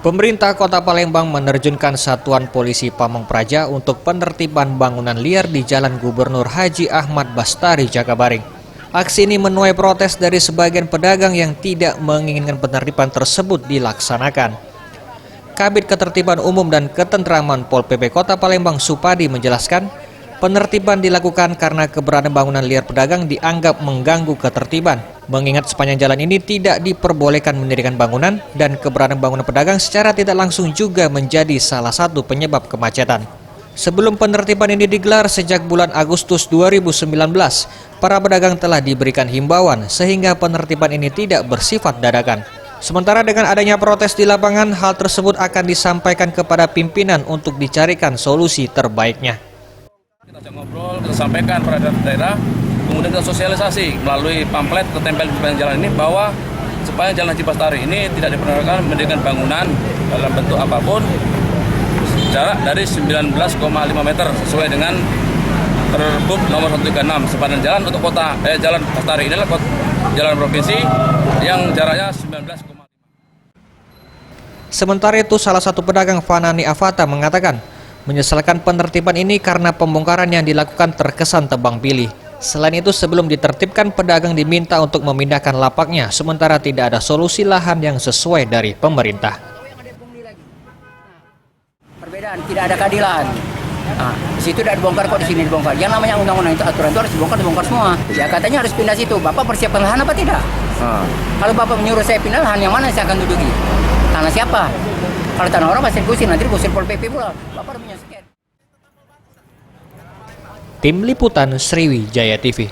Pemerintah Kota Palembang menerjunkan Satuan Polisi Pamong Praja untuk penertiban bangunan liar di Jalan Gubernur Haji Ahmad Bastari, Jakabaring. Aksi ini menuai protes dari sebagian pedagang yang tidak menginginkan penertiban tersebut dilaksanakan. Kabid Ketertiban Umum dan Ketentraman Pol PP Kota Palembang Supadi menjelaskan, penertiban dilakukan karena keberadaan bangunan liar pedagang dianggap mengganggu ketertiban. Mengingat sepanjang jalan ini tidak diperbolehkan mendirikan bangunan dan keberadaan bangunan pedagang secara tidak langsung juga menjadi salah satu penyebab kemacetan. Sebelum penertiban ini digelar sejak bulan Agustus 2019, para pedagang telah diberikan himbauan sehingga penertiban ini tidak bersifat dadakan. Sementara dengan adanya protes di lapangan, hal tersebut akan disampaikan kepada pimpinan untuk dicarikan solusi terbaiknya. Kita ngobrol, kita sampaikan pada daerah, kemudian kita sosialisasi melalui pamflet ketempel di sepanjang jalan ini bahwa supaya Jalan Haji Bastari ini tidak diperkenankan mendirikan bangunan dalam bentuk apapun jarak dari 19,5 meter sesuai dengan Pergub nomor 136. Sepanjang jalan untuk Jalan Bastari ini adalah jalan provinsi yang jaraknya 19,5. Sementara itu, salah satu pedagang Fanani Avata mengatakan menyesalkan penertiban ini karena pembongkaran yang dilakukan terkesan tebang pilih. Selain itu, sebelum ditertibkan, pedagang diminta untuk memindahkan lapaknya, sementara tidak ada solusi lahan yang sesuai dari pemerintah. Perbedaan, tidak ada keadilan. Nah, di situ tidak dibongkar kok, di sini dibongkar. Yang namanya undang-undang itu, aturan itu harus dibongkar semua. Ya katanya harus pindah situ. Bapak persiapkan lahan apa tidak? Kalau Bapak menyuruh saya pindah, lahan yang mana saya akan duduki? Tanah siapa? Kalau tanah orang pasti digusir, nanti digusir Pol PP pula. Bapak punya sekian. Tim Liputan Sriwijaya TV.